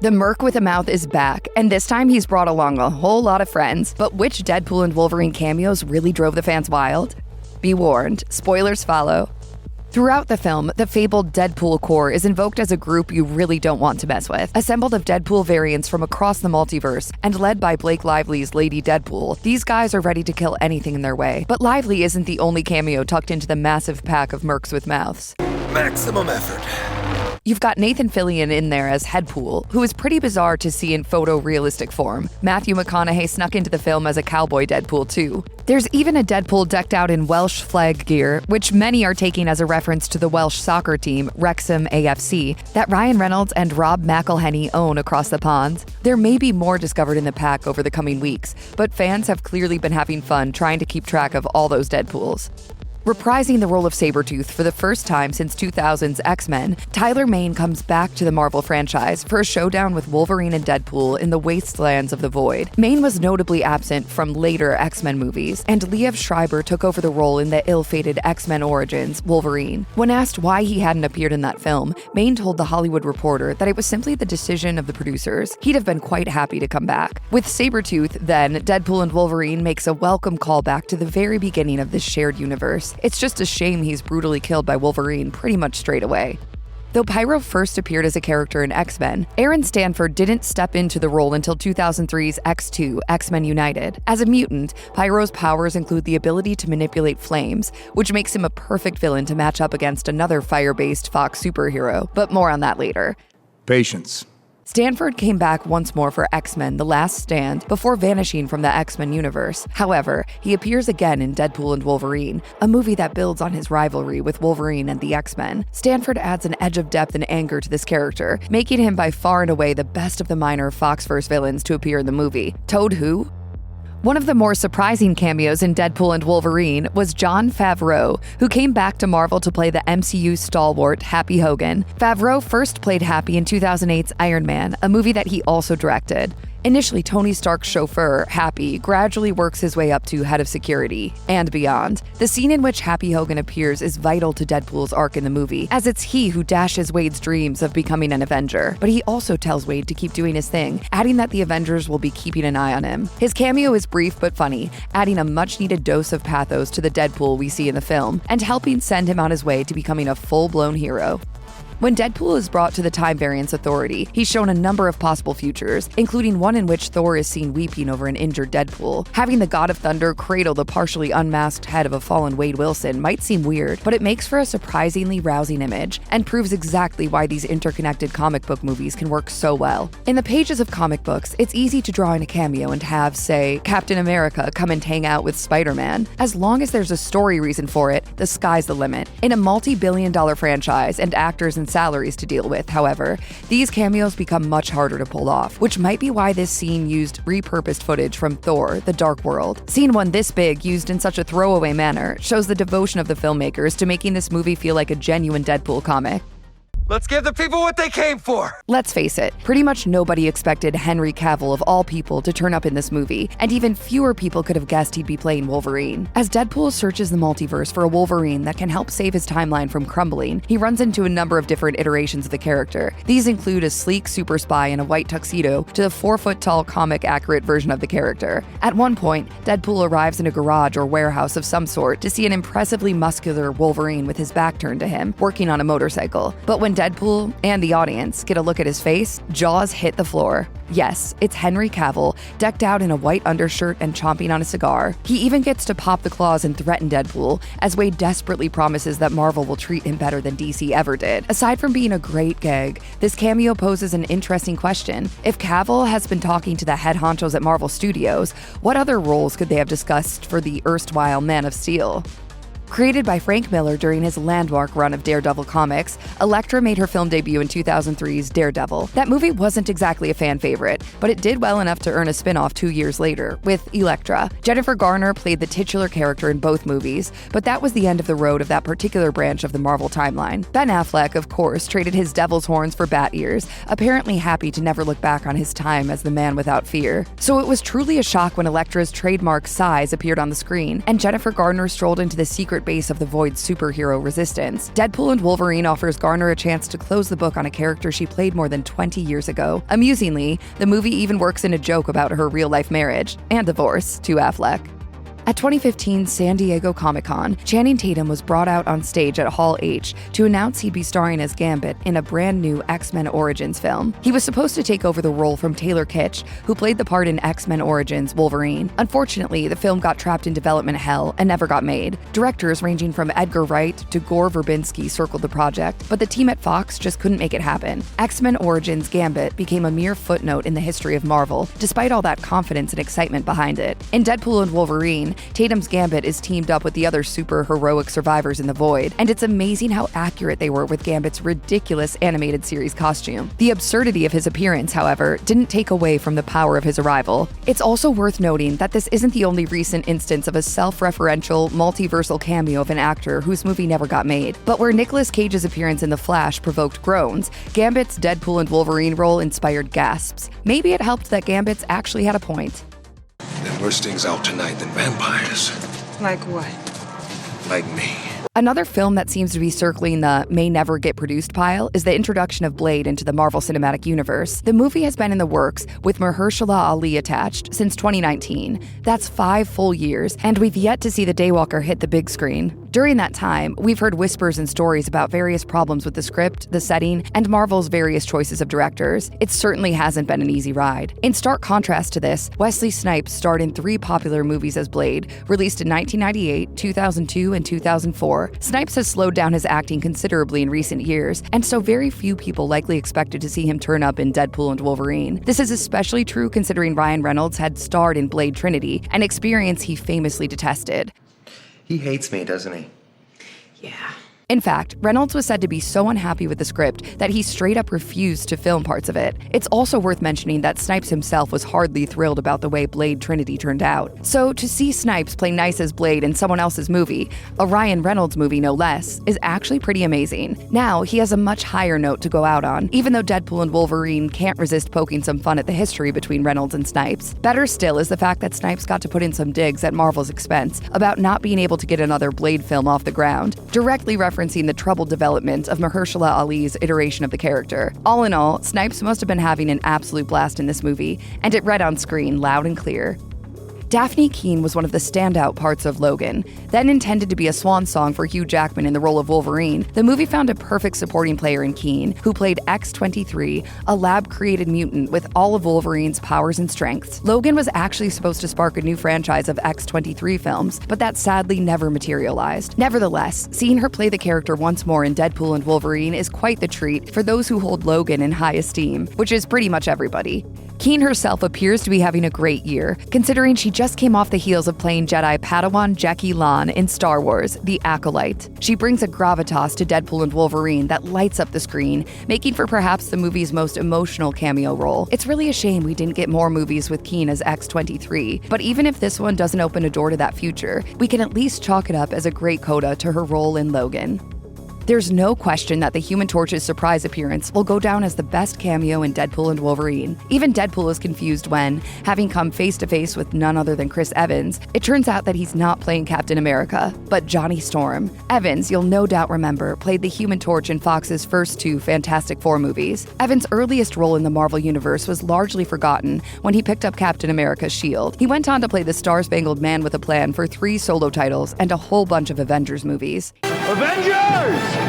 The Merc with a mouth is back, and this time he's brought along a whole lot of friends. But which Deadpool and Wolverine cameos really drove the fans wild? Be warned, spoilers follow. Throughout the film, the fabled Deadpool Corps is invoked as a group you really don't want to mess with. Assembled of Deadpool variants from across the multiverse, and led by Blake Lively's Lady Deadpool, these guys are ready to kill anything in their way. But Lively isn't the only cameo tucked into the massive pack of mercs with mouths. Maximum effort. You've got Nathan Fillion in there as Headpool, who is pretty bizarre to see in photorealistic form. Matthew McConaughey snuck into the film as a cowboy Deadpool too. There's even a Deadpool decked out in Welsh flag gear, which many are taking as a reference to the Welsh soccer team, Wrexham AFC, that Ryan Reynolds and Rob McElhenney own across the pond. There may be more discovered in the pack over the coming weeks, but fans have clearly been having fun trying to keep track of all those Deadpools. Reprising the role of Sabretooth for the first time since 2000's X-Men, Tyler Mane comes back to the Marvel franchise for a showdown with Wolverine and Deadpool in the wastelands of the Void. Mane was notably absent from later X-Men movies, and Liev Schreiber took over the role in the ill-fated X-Men Origins, Wolverine. When asked why he hadn't appeared in that film, Mane told The Hollywood Reporter that it was simply the decision of the producers. He'd have been quite happy to come back. With Sabretooth, then, Deadpool and Wolverine makes a welcome callback to the very beginning of this shared universe. It's just a shame he's brutally killed by Wolverine pretty much straight away. Though Pyro first appeared as a character in X-Men, Aaron Stanford didn't step into the role until 2003's X2, X-Men United. As a mutant, Pyro's powers include the ability to manipulate flames, which makes him a perfect villain to match up against another fire-based Fox superhero, but more on that later. Patience. Stanford came back once more for X-Men: The Last Stand before vanishing from the X-Men universe. However, he appears again in Deadpool and Wolverine, a movie that builds on his rivalry with Wolverine and the X-Men. Stanford adds an edge of depth and anger to this character, making him by far and away the best of the minor Foxverse villains to appear in the movie. Toad who? One of the more surprising cameos in Deadpool and Wolverine was Jon Favreau, who came back to Marvel to play the MCU stalwart Happy Hogan. Favreau first played Happy in 2008's Iron Man, a movie that he also directed. Initially, Tony Stark's chauffeur, Happy, gradually works his way up to head of security, and beyond. The scene in which Happy Hogan appears is vital to Deadpool's arc in the movie, as it's he who dashes Wade's dreams of becoming an Avenger. But he also tells Wade to keep doing his thing, adding that the Avengers will be keeping an eye on him. His cameo is brief but funny, adding a much-needed dose of pathos to the Deadpool we see in the film, and helping send him on his way to becoming a full-blown hero. When Deadpool is brought to the Time Variance Authority, he's shown a number of possible futures, including one in which Thor is seen weeping over an injured Deadpool. Having the God of Thunder cradle the partially unmasked head of a fallen Wade Wilson might seem weird, but it makes for a surprisingly rousing image, and proves exactly why these interconnected comic book movies can work so well. In the pages of comic books, it's easy to draw in a cameo and have, say, Captain America come and hang out with Spider-Man. As long as there's a story reason for it, the sky's the limit. In a multi-billion-dollar franchise and actors and salaries to deal with, however, these cameos become much harder to pull off, which might be why this scene used repurposed footage from Thor: The Dark World. Seeing one this big used in such a throwaway manner shows the devotion of the filmmakers to making this movie feel like a genuine Deadpool comic. Let's give the people what they came for! Let's face it, pretty much nobody expected Henry Cavill of all people to turn up in this movie, and even fewer people could have guessed he'd be playing Wolverine. As Deadpool searches the multiverse for a Wolverine that can help save his timeline from crumbling, he runs into a number of different iterations of the character. These include a sleek super spy in a white tuxedo to the 4-foot-tall comic-accurate version of the character. At one point, Deadpool arrives in a garage or warehouse of some sort to see an impressively muscular Wolverine with his back turned to him, working on a motorcycle. But when Deadpool and the audience get a look at his face, jaws hit the floor. Yes, it's Henry Cavill, decked out in a white undershirt and chomping on a cigar. He even gets to pop the claws and threaten Deadpool, as Wade desperately promises that Marvel will treat him better than DC ever did. Aside from being a great gag, this cameo poses an interesting question. If Cavill has been talking to the head honchos at Marvel Studios, what other roles could they have discussed for the erstwhile Man of Steel? Created by Frank Miller during his landmark run of Daredevil comics, Elektra made her film debut in 2003's Daredevil. That movie wasn't exactly a fan favorite, but it did well enough to earn a spin-off 2 years later, with Elektra. Jennifer Garner played the titular character in both movies, but that was the end of the road of that particular branch of the Marvel timeline. Ben Affleck, of course, traded his devil's horns for bat ears, apparently happy to never look back on his time as the man without fear. So it was truly a shock when Elektra's trademark size appeared on the screen, and Jennifer Garner strolled into the secret secret base of the Void's superhero resistance. Deadpool and Wolverine offers Garner a chance to close the book on a character she played more than 20 years ago. Amusingly, the movie even works in a joke about her real-life marriage and divorce to Affleck. At 2015 San Diego Comic-Con, Channing Tatum was brought out on stage at Hall H to announce he'd be starring as Gambit in a brand new X-Men Origins film. He was supposed to take over the role from Taylor Kitsch, who played the part in X-Men Origins Wolverine. Unfortunately, the film got trapped in development hell and never got made. Directors ranging from Edgar Wright to Gore Verbinski circled the project, but the team at Fox just couldn't make it happen. X-Men Origins Gambit became a mere footnote in the history of Marvel, despite all that confidence and excitement behind it. In Deadpool and Wolverine, Tatum's Gambit is teamed up with the other super heroic survivors in the Void, and it's amazing how accurate they were with Gambit's ridiculous animated series costume. The absurdity of his appearance, however, didn't take away from the power of his arrival. It's also worth noting that this isn't the only recent instance of a self-referential, multiversal cameo of an actor whose movie never got made. But where Nicolas Cage's appearance in The Flash provoked groans, Gambit's Deadpool and Wolverine role inspired gasps. Maybe it helped that Gambit's actually had a point. There are worse things out tonight than vampires. Like what? Like me. Another film that seems to be circling the may never get produced pile is the introduction of Blade into the Marvel Cinematic Universe. The movie has been in the works, with Mahershala Ali attached, since 2019. That's 5 full years, and we've yet to see the Daywalker hit the big screen. During that time, we've heard whispers and stories about various problems with the script, the setting, and Marvel's various choices of directors. It certainly hasn't been an easy ride. In stark contrast to this, Wesley Snipes starred in 3 popular movies as Blade, released in 1998, 2002, and 2004. Snipes has slowed down his acting considerably in recent years, and so very few people likely expected to see him turn up in Deadpool and Wolverine. This is especially true considering Ryan Reynolds had starred in Blade Trinity, an experience he famously detested. He hates me, doesn't he? Yeah. In fact, Reynolds was said to be so unhappy with the script that he straight up refused to film parts of it. It's also worth mentioning that Snipes himself was hardly thrilled about the way Blade Trinity turned out. So to see Snipes play nice as Blade in someone else's movie, a Ryan Reynolds movie no less, is actually pretty amazing. Now, he has a much higher note to go out on, even though Deadpool and Wolverine can't resist poking some fun at the history between Reynolds and Snipes. Better still is the fact that Snipes got to put in some digs at Marvel's expense about not being able to get another Blade film off the ground, directly referencing the troubled development of Mahershala Ali's iteration of the character. All in all, Snipes must have been having an absolute blast in this movie, and it read on screen loud and clear. Daphne Keane was one of the standout parts of Logan. Then intended to be a swan song for Hugh Jackman in the role of Wolverine, the movie found a perfect supporting player in Keane, who played X-23, a lab-created mutant with all of Wolverine's powers and strengths. Logan was actually supposed to spark a new franchise of X-23 films, but that sadly never materialized. Nevertheless, seeing her play the character once more in Deadpool and Wolverine is quite the treat for those who hold Logan in high esteem, which is pretty much everybody. Keane herself appears to be having a great year, considering she just came off the heels of playing Jedi Padawan Jackie Lan in Star Wars: The Acolyte. She brings a gravitas to Deadpool and Wolverine that lights up the screen, making for perhaps the movie's most emotional cameo role. It's really a shame we didn't get more movies with Keane as X-23, but even if this one doesn't open a door to that future, we can at least chalk it up as a great coda to her role in Logan. There's no question that the Human Torch's surprise appearance will go down as the best cameo in Deadpool and Wolverine. Even Deadpool is confused when, having come face-to-face with none other than Chris Evans, it turns out that he's not playing Captain America, but Johnny Storm. Evans, you'll no doubt remember, played the Human Torch in Fox's first 2 Fantastic Four movies. Evans' earliest role in the Marvel Universe was largely forgotten when he picked up Captain America's shield. He went on to play the Star-Spangled Man with a Plan for 3 solo titles and a whole bunch of Avengers movies. Avengers!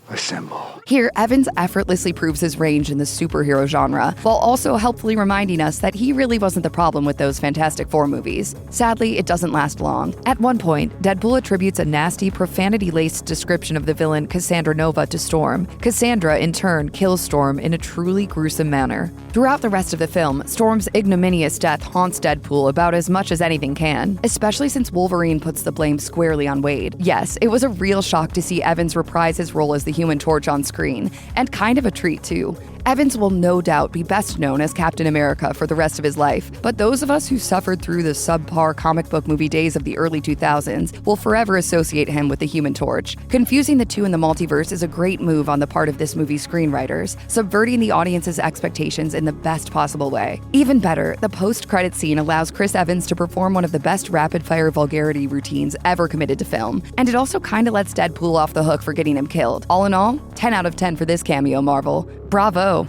Assemble. Here, Evans effortlessly proves his range in the superhero genre, while also helpfully reminding us that he really wasn't the problem with those Fantastic Four movies. Sadly, it doesn't last long. At one point, Deadpool attributes a nasty, profanity-laced description of the villain Cassandra Nova to Storm. Cassandra, in turn, kills Storm in a truly gruesome manner. Throughout the rest of the film, Storm's ignominious death haunts Deadpool about as much as anything can, especially since Wolverine puts the blame squarely on Wade. Yes, it was a real shock to see Evans reprise his role as the Human Torch on screen, and kind of a treat too. Evans will no doubt be best known as Captain America for the rest of his life, but those of us who suffered through the subpar comic book movie days of the early 2000s will forever associate him with the Human Torch. Confusing the two in the multiverse is a great move on the part of this movie's screenwriters, subverting the audience's expectations in the best possible way. Even better, the post-credit scene allows Chris Evans to perform one of the best rapid-fire vulgarity routines ever committed to film, and it also kinda lets Deadpool off the hook for getting him killed. All in all, 10 out of 10 for this cameo, Marvel. Bravo!